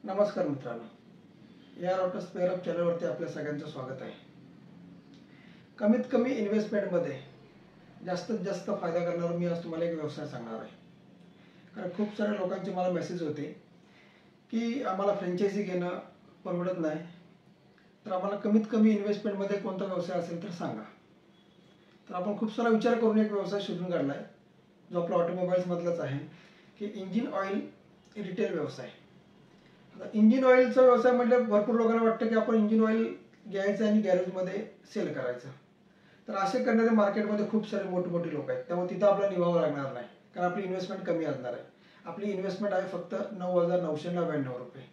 नमस्कार मित्रांनो, या ऑटो स्पेअर अप चॅनलवरती आपल्या सगळ्यांचं स्वागत आहे. कमीत कमी इन्व्हेस्टमेंटमध्ये जास्तीत जास्त फायदा करणारा मी आज तुम्हाला एक व्यवसाय सांगणार आहे. कारण खूप साऱ्या लोकांचे मला मेसेज होते की आम्हाला फ्रँचायझी घेणं परवडत नाही, तर आम्हाला कमीत कमी इन्व्हेस्टमेंटमध्ये कोणता व्यवसाय असेल तर सांगा. तर आपण खूप सारा विचार करून एक व्यवसाय शोधून काढला आहे, जो आपला ऑटोमोबाईल्समधलाच आहे की इंजिन ऑइल रिटेल व्यवसाय. आता इंजिन ऑइलचा व्यवसाय म्हटलं भरपूर लोकांना वाटतं की आपण इंजिन ऑइल घ्यायचं आणि गॅरेजमध्ये सेल करायचं. तर असे करणारे मार्केटमध्ये खूप सारे मोठे लोक आहेत, त्यामुळे तिथं आपल्याला निभावं लागणार नाही, कारण आपली इन्व्हेस्टमेंट कमी असणार आहे. आपली इन्व्हेस्टमेंट आहे फक्त 9,999 रुपये.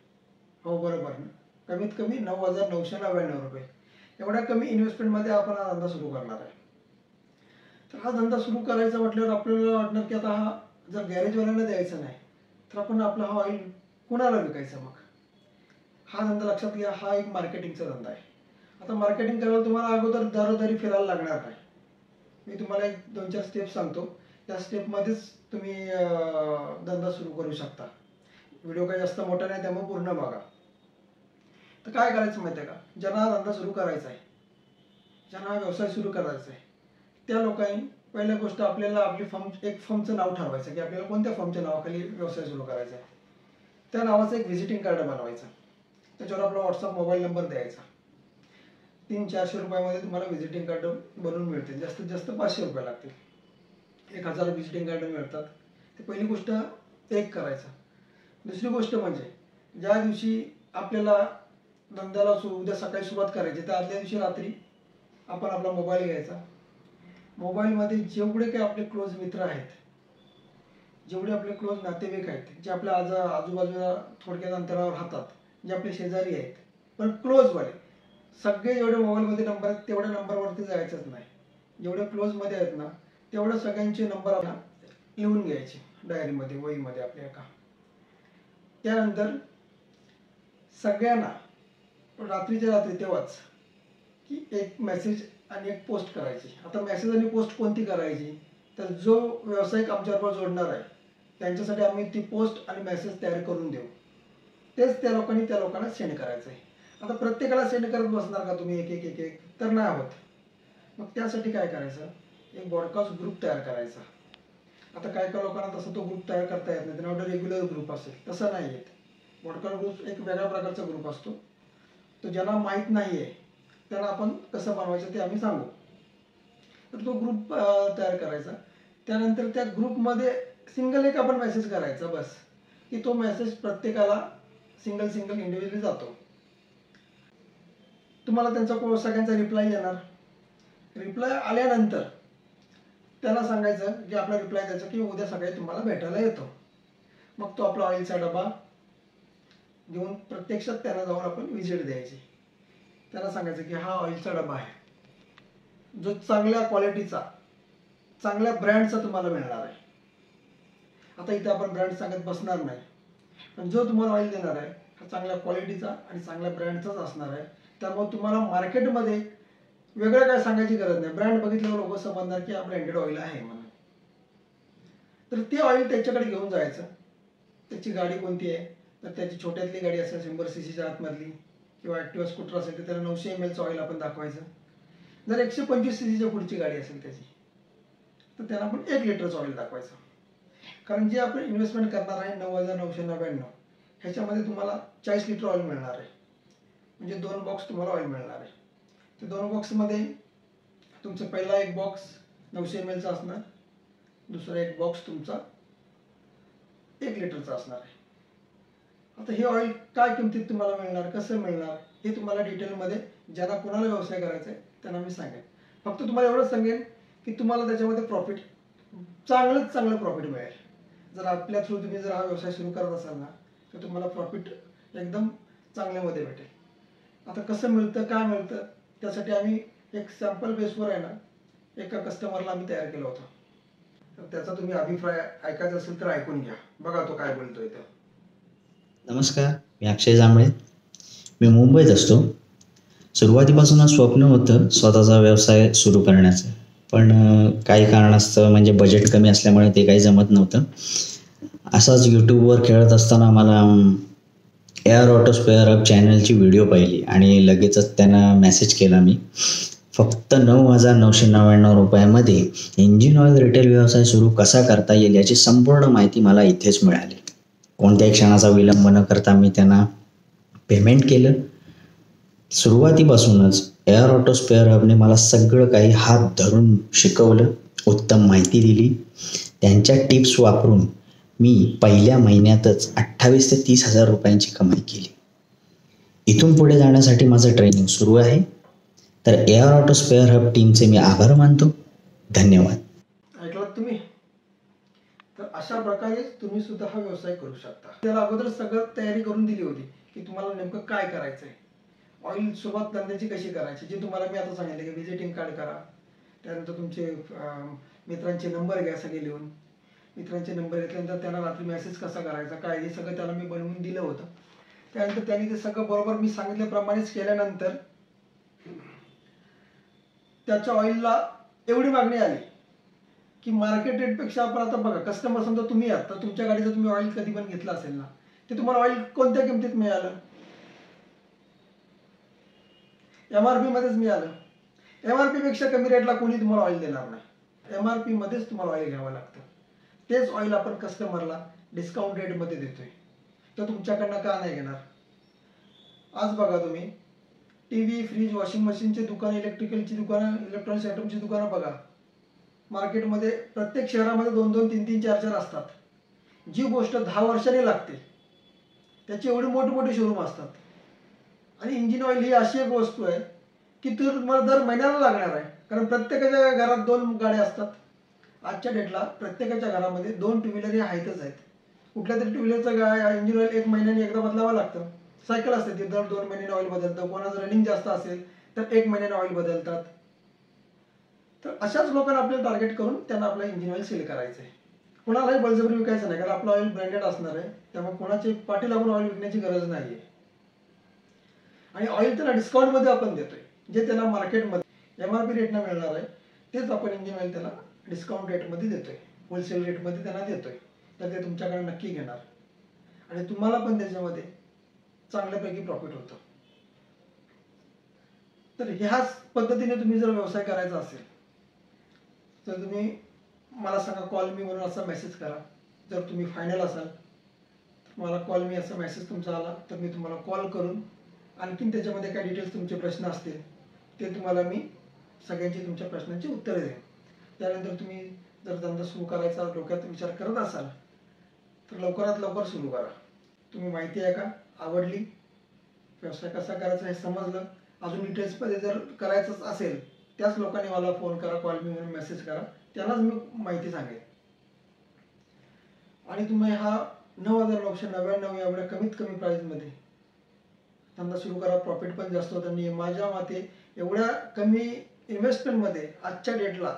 हो बरोबर ना, कमीत कमी 9,999 रुपये. एवढ्या कमी इन्व्हेस्टमेंटमध्ये आपण हा धंदा सुरू करणार आहे. तर हा धंदा सुरू करायचा म्हटल्यावर आपल्याला वाटणार की आता हा जर गॅरेजवाल्यांना द्यायचा नाही तर आपण आपला हा ऑइल कुणाला विकायचा. मग हा धंदा लक्षात घ्या, हा एक मार्केटिंगचा धंदा आहे. आता मार्केटिंग करायला तुम्हाला अगोदर दारोदारी फिरायला लागणार नाही. मी तुम्हाला एक 2-4 स्टेप सांगतो, त्या स्टेपमध्येच तुम्ही धंदा सुरू करू शकता. व्हिडिओ काही जास्त मोठा नाही, त्यामुळे पूर्ण बघा. तर काय करायचं माहिती आहे का, ज्यांना हा धंदा सुरू करायचा आहे, ज्यांना हा व्यवसाय सुरू करायचा आहे, त्या लोकांनी पहिल्या गोष्ट आपल्याला आपली फर्मचं नाव ठरवायचं की आपल्याला कोणत्या फर्मच्या नावाखाली व्यवसाय सुरू करायचा आहे. त्या नावाचं एक व्हिजिटिंग कार्ड बनवायचं, त्याच्यावर आपला व्हॉट्सअप मोबाईल नंबर द्यायचा. 300-400 रुपयामध्ये तुम्हाला व्हिजिटिंग कार्ड बनवून मिळतील. जास्तीत जास्त 500 रुपये लागतील. 1000 व्हिजिटिंग कार्ड मिळतात. ती पहिली गोष्ट एक करायचं. दुसरी गोष्ट म्हणजे ज्या दिवशी आपल्याला धंद्याला उद्या सकाळी सुरुवात करायची, तर आदल्या दिवशी रात्री आपण आपला मोबाईल घ्यायचा. मोबाईलमध्ये जेवढे काही आपले क्लोज मित्र आहेत, जेवढे आपले क्लोज नातेवाईक आहेत, जे आपल्या आजूबाजूला थोडक्यात अंतरावर राहतात, जे आपले शेजारी आहेत, पण क्लोजवाले सगळे जेवढे मोबाईलमध्ये नंबर आहेत तेवढ्या नंबरवरती जायचंच नाही. जेवढे क्लोजमध्ये आहेत ना, तेवढ्या सगळ्यांचे नंबर आपल्याला लिहून घ्यायचे डायरीमध्ये, वहीमध्ये आपल्या एका. त्यानंतर सगळ्यांना रात्रीच्या रात्री तेव्हाच की एक मेसेज आणि एक पोस्ट करायची. आता मेसेज आणि पोस्ट कोणती करायची, तर जो व्यावसायिक आमच्याबरोबर जोडणार आहे त्यांच्यासाठी आम्ही ती पोस्ट आणि मेसेज तयार करून देऊ. तेच त्या लोकांना सेंड करायचं आहे. आता प्रत्येकाला सेंड करत बसणार का तुम्ही एक एक, तर नाही होत. मग त्यासाठी काय करायचं, एक ब्रॉडकास्ट ग्रुप तयार करायचा. आता काय लोकांना तसं तो ग्रुप तयार करता येत नाही, त्यांना ऑर्डर रेग्युलर ग्रुप असेल, तसं नाही येत. ब्रॉडकास्ट ग्रुप एक वेगळ्या प्रकारचा ग्रुप असतो. तो ज्यांना माहीत नाही आहे त्यांना आपण कसं बनवायचं ते आम्ही सांगू. तर तो ग्रुप तयार करायचा. त्यानंतर त्या ग्रुपमध्ये सिंगल एक आपण मेसेज करायचा बस, की तो मेसेज प्रत्येकाला सिंगल इंडिव्हिज्युअली जातो. तुम्हाला त्यांचा सगळ्यांचा रिप्लाय येणार. रिप्लाय आल्यानंतर त्याला सांगायचं की आपला रिप्लाय द्यायचा की उद्या सकाळी तुम्हाला भेटायला येतो. मग तो आपला ऑइलचा डबा घेऊन प्रत्यक्षात त्यांना जाऊन आपण व्हिजिट द्यायची. त्यांना सांगायचं की हा ऑइलचा डबा आहे, जो चांगल्या क्वालिटीचा, चांगल्या ब्रँडचा तुम्हाला मिळणार आहे. आता इथे आपण ब्रँड सांगत बसणार नाही, पण जो तुम्हाला ऑइल देणार आहे हा चांगल्या क्वालिटीचा आणि चांगल्या ब्रँडचाच असणार आहे. त्यामुळे तुम्हाला मार्केटमध्ये वेगळं काय सांगायची गरज नाही. ब्रँड बघितल्यावर लोक समजणार की हा ब्रँडेड ऑइल आहे म्हणून. तर ते ऑइल त्याच्याकडे घेऊन जायचं. त्याची गाडी कोणती आहे, तर त्याची छोट्यातली गाडी असेल 100 सीसीच्या आतमधली, किंवा ॲक्टिवा स्कूटर असेल तर त्याला 900 ml ऑइल आपण दाखवायचं. जर 125 सीसीच्या पुढची गाडी असेल त्याची, तर त्याला आपण 1 लिटरचं ऑइल दाखवायचं. कारण जे आपण इन्व्हेस्टमेंट करणार आहे 9,999, ह्याच्यामध्ये तुम्हाला 40 लिटर ऑइल मिळणार आहे. म्हणजे 2 बॉक्स तुम्हाला ऑइल मिळणार आहे. ते 2 बॉक्समध्ये तुमचा पहिला एक बॉक्स 900 ml असणार, दुसरा एक बॉक्स तुमचा 1 लिटरचा असणार आहे. आता हे ऑइल काय किमतीत तुम्हाला मिळणार, कसं मिळणार, हे तुम्हाला डिटेलमध्ये ज्यांना कोणाला व्यवसाय करायचा आहे त्यांना मी सांगेन. फक्त तुम्हाला एवढंच सांगेन की तुम्हाला त्याच्यामध्ये प्रॉफिट, चांगलं प्रॉफिट मिळेल. जर आपल्या थ्रू तुम्ही जर हा व्यवसाय सुरू करत असाल ना, तर तुम्हाला प्रॉफिट एकदम चांगल्यामध्ये भेटेल. आता कसं मिळतं, काय मिळतं, त्यासाठी आम्ही एक सॅम्पल बेसवर आहे ना, एका कस्टमरला आम्ही तयार केलं होतं. तर त्याचा तुम्ही अभिप्राय ऐकायचा असेल तर ऐकून घ्या, बघा तो काय बोलतोय. तो नमस्कार, मी अक्षय जांभळे. मी मुंबईत असतो. सुरुवातीपासूनच स्वप्न होतं स्वतःचा व्यवसाय सुरू करण्याचं, पण काही कारणास्तव म्हणजे बजेट कमी असल्यामुळे ते काही जमत नव्हतं. असाच यूट्यूबवर खेळत असताना मला एअर ऑटो स्पेअर हब चॅनलची व्हिडिओ पाहिली आणि लगेचच त्यांना मेसेज केला मी. फक्त 9,999 रुपयामध्ये इंजिन ऑइल रिटेल व्यवसाय सुरू कसा करता येईल याची संपूर्ण माहिती मला इथेच मिळाली. कोणत्याही क्षणाचा विलंब न करता मी त्यांना पेमेंट केलं. सुरुवातीपासूनच एअर ऑटो स्पेअर हबने मला सगळं काही हात धरून शिकवलं, उत्तम माहिती दिली. त्यांच्या टिप्स वापरून मी पहिल्या महिन्यातच 28 ते 30 हजार रुपयांची कमाई केली. इथून पुढे जाण्यासाठी माझं ट्रेनिंग सुरू आहे. तर एअर ऑटो स्पेअर हब टीमचे मी आभार मानतो. धन्यवाद. ऐकलात तुम्ही? तर अशा प्रकारे तुम्ही सुद्धा हा व्यवसाय करू शकता. त्याला अगोदर सगळं तयारी करून दिली होती की तुम्हाला नेमकं काय करायचंय, ऑइल सुरुवात धंद्याची कशी करायची, जे तुम्हाला मी आता सांगितलं की व्हिजिटिंग कार्ड करा, त्यानंतर तुमचे मित्रांचे नंबर घ्या सगळे लिहून. मित्रांचे नंबर घेतल्यानंतर त्यांना रात्री मेसेज कसा करायचा काय हे सगळं त्याला मी बनवून दिलं होतं. त्यानंतर त्यांनी ते सगळं बरोबर मी सांगितल्याप्रमाणेच केल्यानंतर त्याच्या ऑइलला एवढी मागणी आली की मार्केट रेटपेक्षा आपण आता बघा, कस्टमर समजा तुम्ही आहात तर तुमच्या गाडीचं तुम्ही ऑइल कधी पण घेतलं असेल ना, ते तुम्हाला ऑइल कोणत्या किमतीत मिळालं? MRP मध्येच मिळालं. MRP पेक्षा कमी रेटला कोणी तुम्हाला ऑइल देणार नाही. MRP मध्येच तुम्हाला ऑइल घ्यावं लागतं. तेच ऑइल आपण कस्टमरला डिस्काउंट रेटमध्ये देतोय, तर तुमच्याकडनं का नाही घेणार? आज बघा तुम्ही टीव्ही, फ्रीज, वॉशिंग मशीनचे दुकान, इलेक्ट्रिकलची दुकानं, इलेक्ट्रॉनिक्स आयटमची दुकानं बघा. मार्केटमध्ये प्रत्येक शहरामध्ये 2-2, 3-3, 4-4 असतात. जी गोष्ट 10 वर्षांनी लागते त्याची एवढी मोठे शोरूम असतात. आणि इंजिन ऑइल ही अशी एक वस्तू आहे की ती तुम्हाला दर महिन्याला लागणार आहे, कारण प्रत्येकाच्या घरात 2 गाड्या असतात. आजच्या डेटला प्रत्येकाच्या घरामध्ये 2 टू व्हीलर हे आहेतच आहेत. कुठल्या तरी टू व्हीलरचं इंजिन ऑइल 1 महिन्याने एकदा बदलावं लागतं. सायकल असते ती दर 2 महिन्याने ऑइल बदलतं. कोणाचं रनिंग जास्त असेल तर 1 महिन्याने ऑइल बदलतात. तर अशाच लोकांना आपल्याला टार्गेट करून त्यांना आपलं इंजिन ऑइल सेल करायचं आहे. कोणालाही बळजबरी विकायचं नाही, कारण आपलं ऑइल ब्रँडेड असणार आहे, त्यामुळे कोणाची पाठी लागून ऑइल विकण्याची गरज नाही. आणि ऑइल त्याला डिस्काउंटमध्ये आपण देतोय, जे त्याला मार्केटमध्ये MRP रेटनं मिळणार आहे तेच आपण इंजिन ऑइल त्याला डिस्काउंट रेटमध्ये देतोय, होलसेल रेटमध्ये त्यांना देतोय. तर ते तुमच्याकडे नक्की घेणार आणि तुम्हाला पण त्याच्यामध्ये चांगल्यापैकी प्रॉफिट होतं. तर ह्याच पद्धतीने तुम्ही जर व्यवसाय करायचा असेल तर तुम्ही मला सांगा, कॉल मी म्हणून असा मेसेज करा. जर तुम्ही फायनल असाल तर मला कॉल मी असा मेसेज तुमचा आला तर मी तुम्हाला कॉल करून आणखीन त्याच्यामध्ये काय डिटेल्स तुमचे प्रश्न असतील ते तुम्हाला मी सगळ्यांची तुमच्या प्रश्नांची उत्तरे देईन. त्यानंतर तुम्ही जर धंदा सुरू करायचा डोक्यात विचार करत असाल तर लवकरात लवकर सुरू करा. तुम्ही माहिती आहे का, आवडली, व्यवसाय कसा करायचा हे समजलं, अजून डिटेल्समध्ये जर करायचं असेल त्याच लोकांनी मला फोन करा, कॉल मी म्हणून मेसेज करा, त्यांनाच मी माहिती सांगेन. आणि तुम्ही हा 9,999 एवढ्या कमीत कमी प्राईजमध्ये धंदा सुरू करा. प्रॉफिट पण जास्त होतं आणि माझ्या मते एवढ्या कमी इन्व्हेस्टमेंटमध्ये आजच्या डेटला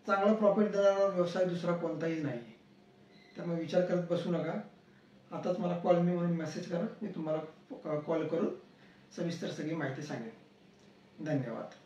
चांगला प्रॉफिट देणारा व्यवसाय दुसरा कोणताही नाही. त्यामुळे विचार करत बसू नका. आताच मला कॉल मी म्हणून मेसेज करा, मी तुम्हाला कॉल करून सविस्तर सगळी माहिती सांगेन. धन्यवाद.